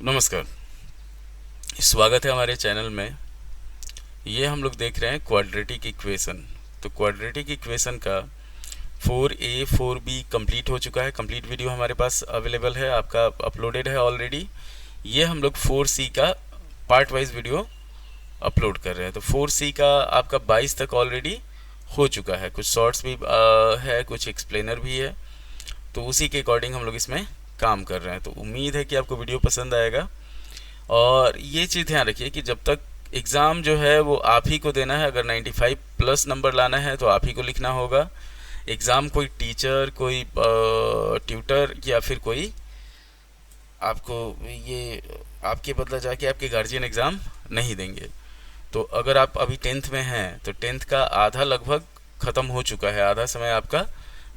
नमस्कार, स्वागत है हमारे चैनल में। ये हम लोग देख रहे हैं क्वाड्रेटिक इक्वेशन। तो क्वाड्रेटिक इक्वेशन का 4A 4B कंप्लीट हो चुका है। कंप्लीट वीडियो हमारे पास अवेलेबल है, आपका अपलोडेड है ऑलरेडी। ये हम लोग 4C का पार्ट वाइज वीडियो अपलोड कर रहे हैं। तो 4C का आपका 22 तक ऑलरेडी हो चुका है। कुछ शॉर्ट्स भी है, कुछ एक्सप्लेनर भी है। तो उसी के अकॉर्डिंग हम लोग इसमें काम कर रहे हैं। तो उम्मीद है कि आपको वीडियो पसंद आएगा। और ये चीज़ ध्यान रखिए कि जब तक एग्ज़ाम जो है वो आप ही को देना है। अगर 95 प्लस नंबर लाना है तो आप ही को लिखना होगा। एग्ज़ाम कोई टीचर, कोई ट्यूटर या फिर कोई आपको ये आपके बदला जाके आपके गार्जियन एग्ज़ाम नहीं देंगे। तो अगर आप अभी 10th में हैं तो 10th का आधा लगभग ख़त्म हो चुका है, आधा समय आपका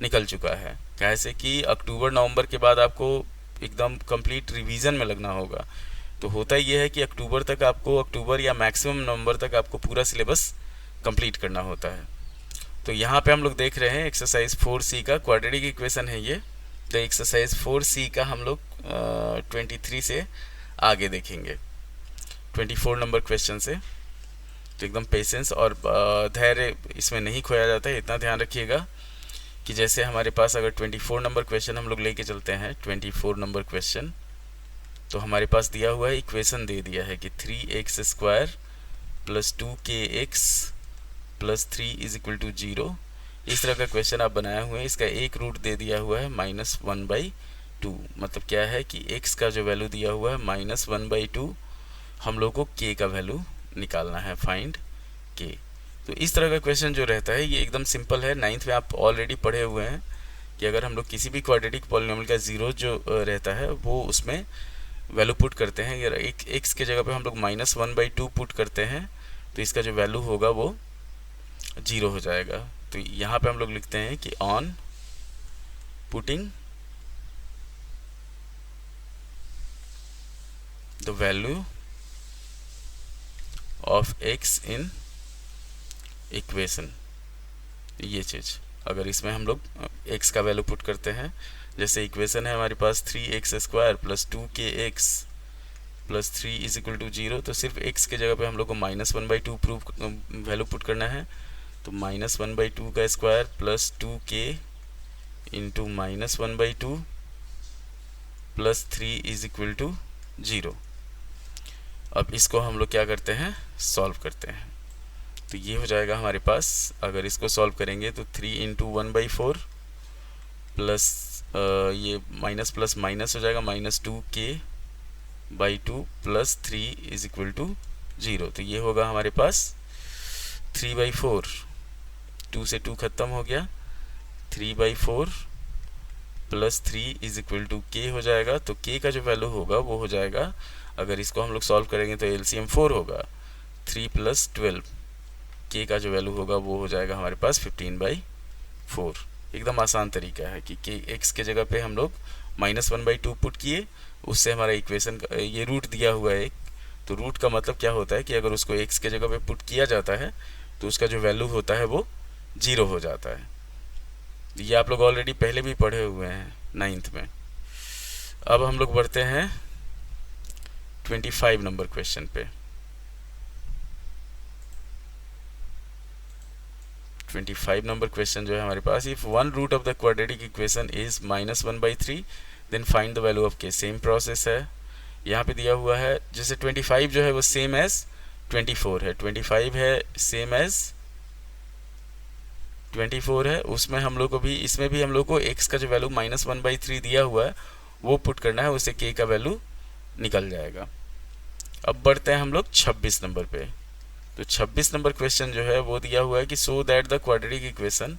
निकल चुका है। कैसे कि अक्टूबर नवंबर के बाद आपको एकदम कंप्लीट रिवीजन में लगना होगा। तो होता ये है कि अक्टूबर तक आपको, अक्टूबर या मैक्सिमम नवंबर तक आपको पूरा सिलेबस कंप्लीट करना होता है। तो यहाँ पे हम लोग देख रहे हैं एक्सरसाइज 4C का क्वाड्रेटिक इक्वेशन है ये। तो एक्सरसाइज 4C का हम लोग 23 से आगे देखेंगे, 24 नंबर क्वेश्चन से। तो एकदम पेशेंस और धैर्य इसमें नहीं खोया जाता है। इतना ध्यान रखिएगा कि जैसे हमारे पास अगर 24 नंबर क्वेश्चन हम लोग लेके चलते हैं, 24 नंबर क्वेश्चन, तो हमारे पास दिया हुआ है, इक्वेशन दे दिया है कि 3x² plus 2kx plus 3 is equal to 0। इस तरह का क्वेश्चन आप बनाए हुए हैं। इसका एक रूट दे दिया हुआ है -1/2। मतलब क्या है कि x का जो वैल्यू दिया हुआ है -1/2, हम लोग को k का वैल्यू निकालना है, फाइंड k। तो इस तरह का क्वेश्चन जो रहता है ये एकदम सिंपल है। 9th में आप ऑलरेडी पढ़े हुए हैं कि अगर हम लोग किसी भी क्वाड्रेटिक पॉलिनोमियल का ज़ीरो जो रहता है वो उसमें वैल्यू पुट करते हैं। अगर एक एक्स के जगह पे हम लोग -1/2 पुट करते हैं तो इसका जो वैल्यू होगा वो 0 हो जाएगा। तो यहाँ पे हम लोग लिखते हैं कि on putting the value of x in equation. ये चीज़ अगर इसमें हम लोग x का वैल्यू पुट करते हैं, जैसे इक्वेशन है हमारे पास 3x² plus 2kx plus 3 is equal to 0। तो सिर्फ x के जगह पे हम लोग को -1/2 प्रूफ वैल्यू पुट करना है। तो -1/2 का square plus 2k into -1/2 plus 3 is equal to 0। अब इसको हम लोग क्या करते हैं, सॉल्व करते हैं। तो ये हो जाएगा हमारे पास, अगर इसको सॉल्व करेंगे तो 3 इंटू 1/4 प्लस ये माइनस प्लस माइनस हो जाएगा -2k/2 plus 3 is equal to 0। तो ये होगा हमारे पास 3/4, 2 से 2 खत्म हो गया, 3/4 plus 3 is equal to k हो जाएगा। तो k का जो वैल्यू होगा वो हो जाएगा, अगर इसको हम लोग सॉल्व करेंगे तो LCM 4 होगा, 3 प्लस 12, k का जो वैल्यू होगा वो हो जाएगा हमारे पास 15/4। एकदम आसान तरीका है कि x के जगह पे हम लोग -1/2 पुट किए, उससे हमारा इक्वेशन का ये रूट दिया हुआ है एक। तो रूट का मतलब क्या होता है कि अगर उसको x के जगह पे पुट किया जाता है तो उसका जो वैल्यू होता है वो 0 हो जाता है। ये आप लोग ऑलरेडी पहले भी पढ़े हुए हैं 9th में। अब हम लोग बढ़ते हैं 25 नंबर क्वेश्चन पे। 25 नंबर क्वेश्चन जो है हमारे पास, if one root of the quadratic equation is -1/3 then find the value of k। Same process है, यहाँ पे दिया हुआ है। जैसे 25 जो है वो सेम एज 24 है, 25 है सेम एज 24 है। उसमें हम लोग को भी, इसमें भी हम लोग को x का जो वैल्यू -1/3 दिया हुआ है वो पुट करना है, उससे k का वैल्यू निकल जाएगा। अब बढ़ते हैं हम लोग 26 नंबर पे। तो 26 नंबर क्वेश्चन जो है वो दिया हुआ है कि so that the quadratic equation,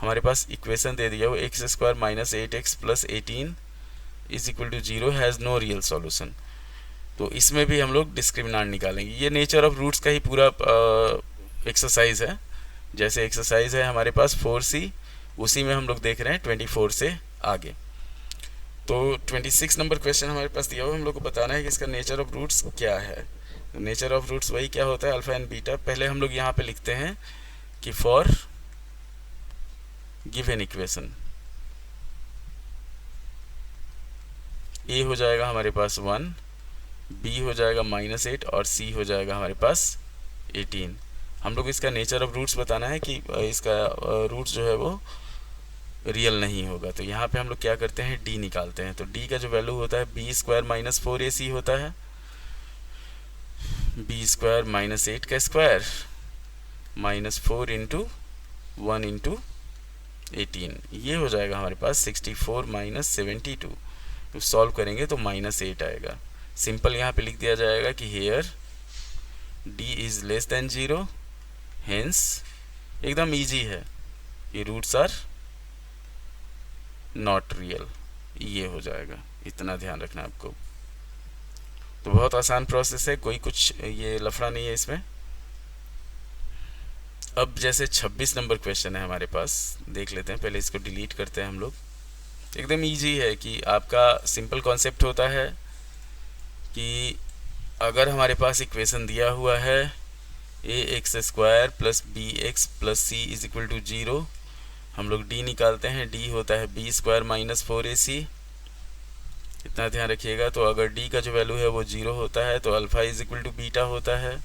हमारे पास इक्वेशन दे दिया हुआ x² - 8x plus 18 is equal to 0 has no real solution. तो इसमें भी हम लोग डिस्क्रिमिनेंट निकालेंगे। ये नेचर ऑफ रूट्स का ही पूरा एक्सरसाइज है। जैसे एक्सरसाइज है हमारे पास 4C, उसी में हम लोग देख रहे हैं 24 से आगे। तो 26 नंबर क्वेश्चन हमारे पास दिया हुआ, हम लोग को बताना है कि इसका नेचर ऑफ रूट्स क्या है। तो नेचर ऑफ रूट्स वही क्या होता है, अल्फा एंड बीटा। पहले हम लोग यहाँ पे लिखते हैं कि फॉर गिवन इक्वेशन ए हो जाएगा हमारे पास 1, b हो जाएगा -8 और c हो जाएगा हमारे पास 18। हम लोग इसका नेचर ऑफ रूट्स बताना है कि इसका रूट्स जो है वो रियल नहीं होगा। तो यहाँ पे हम लोग क्या करते हैं, d निकालते हैं। तो d का जो वैल्यू होता है b² - 4ac होता है, b² - 8 का स्क्वायर -4 × 1 × 18, ये हो जाएगा हमारे पास 64 - 72। तो सॉल्व करेंगे तो -8 आएगा। सिंपल यहाँ पे लिख दिया जाएगा कि here d is less than 0, hence एकदम इजी है, ये रूट्स आर नॉट रियल, ये हो जाएगा। इतना ध्यान रखना है आपको। तो बहुत आसान प्रोसेस है, कोई कुछ ये लफड़ा नहीं है इसमें। अब जैसे 26 नंबर क्वेश्चन है हमारे पास, देख लेते हैं। पहले इसको डिलीट करते हैं हम लोग। एकदम इजी है कि आपका सिंपल कॉन्सेप्ट होता है कि अगर हमारे पास इक्वेशन दिया हुआ है ax² + bx + c = 0, हम लोग d निकालते हैं। d होता है b² - 4ac, इतना ध्यान रखिएगा। तो अगर d का जो वैल्यू है वो 0 होता है तो अल्फ़ा = बीटा होता है।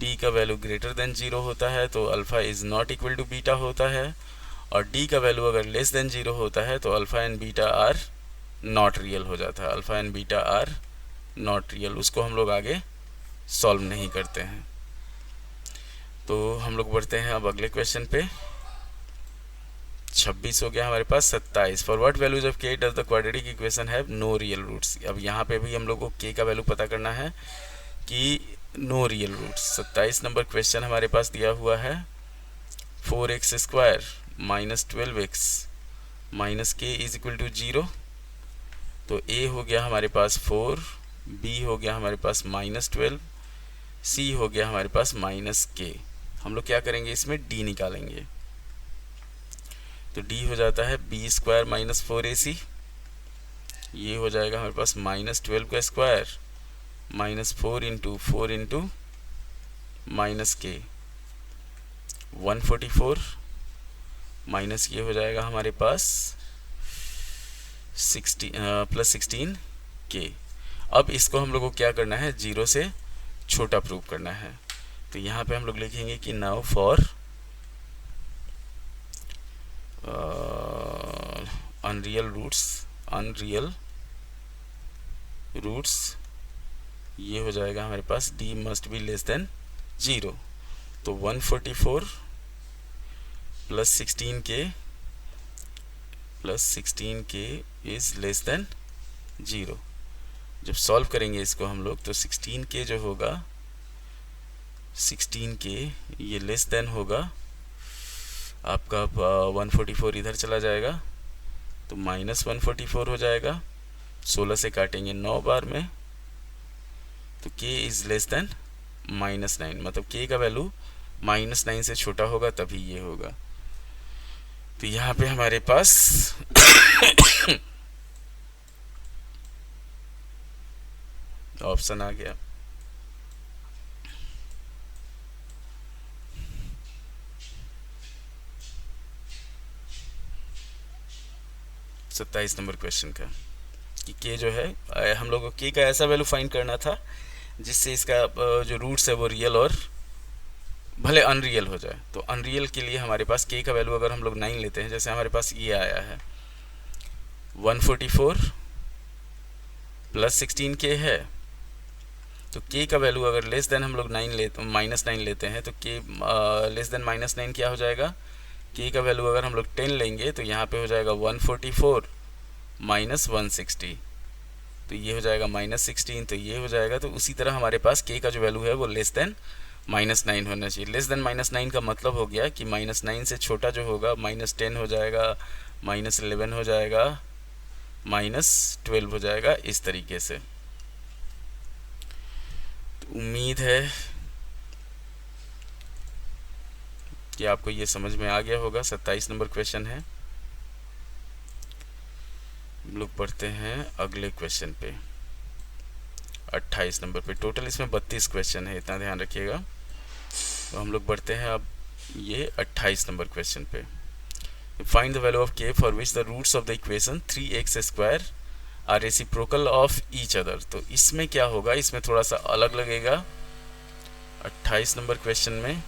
d का वैल्यू ग्रेटर देन 0 होता है तो alpha is not equal to beta होता है। और d का वैल्यू अगर लेस देन 0 होता है तो alpha and beta are not real हो जाता है। Alpha and beta are not real, उसको हम लोग आगे सॉल्व नहीं करते हैं। तो हम लोग बढ़ते हैं अब अगले क्वेश्चन पे। 26 हो गया हमारे पास। 27, for what values of k does the quadratic equation have no real roots. अब यहाँ पे भी हम लोग को k का वैल्यू पता करना है कि no real roots. 27 number question हमारे पास दिया हुआ है 4x² - 12x - k = 0। तो a हो गया हमारे पास 4, b हो गया हमारे पास -12, c हो गया हमारे पास -k। हम लोग क्या करेंगे, इसमें d निकालेंगे। तो d हो जाता है b² - 4ac, ये हो जाएगा हमारे पास -12 का स्क्वायर -4 × 4 × -k, 144 माइनस ये हो जाएगा हमारे पास 16 k। अब इसको हम लोग को क्या करना है, 0 से छोटा प्रूव करना है। तो यहाँ पे हम लोग लिखेंगे कि नाउ फॉर अनरियल रूट्स, ये हो जाएगा हमारे पास d must be less than 0। तो 144 + 16k इज लेस देन 0। जब सॉल्व करेंगे इसको हम लोग तो 16k जो होगा, 16k ये लेस देन होगा आपका 144 इधर चला जाएगा तो -144 हो जाएगा। 16 से काटेंगे 9 बार में तो k इज लेस देन -9, मतलब k का वैल्यू -9 से छोटा होगा तभी ये होगा। तो यहाँ पे हमारे पास ऑप्शन आ गया। सत्ताईस नंबर क्वेश्चन का कि k जो है, हम लोग को k का ऐसा वैल्यू फाइंड करना था जिससे इसका जो रूट्स है वो रियल और भले अनरियल हो जाए। तो अनरियल के लिए हमारे पास k का वैल्यू अगर हम लोग 9 लेते हैं, जैसे हमारे पास ये आया है 144 + 16k है, तो k का वैल्यू अगर लेस देन हम लोग -9 लेते हैं तो k लेस देन -9 क्या हो जाएगा, k का वैल्यू अगर हम लोग 10 लेंगे तो यहाँ पे हो जाएगा 144 - 160, तो ये हो जाएगा -16, तो ये हो जाएगा। तो उसी तरह हमारे पास k का जो वैल्यू है वो लेस देन -9 होना चाहिए। लेस देन -9 का मतलब हो गया कि -9 से छोटा जो होगा -10 हो जाएगा, -11 हो जाएगा, -12 हो जाएगा, इस तरीके से। तो उम्मीद है कि आपको ये समझ में आ गया होगा। 27 नंबर क्वेश्चन है। हम लोग पढ़ते हैं अगले क्वेश्चन पे 28 नंबर पे। टोटल इसमें 32 क्वेश्चन है, इतना ध्यान रखिएगा। तो हम लोग बढ़ते हैं अब ये 28 नंबर क्वेश्चन पे। Find the value of k for which the roots of the equation 3x² are reciprocal of each other. तो इसमें क्या होगा, इसमें थोड़ा सा अलग लगेगा 28 नंबर क्वेश्चन में।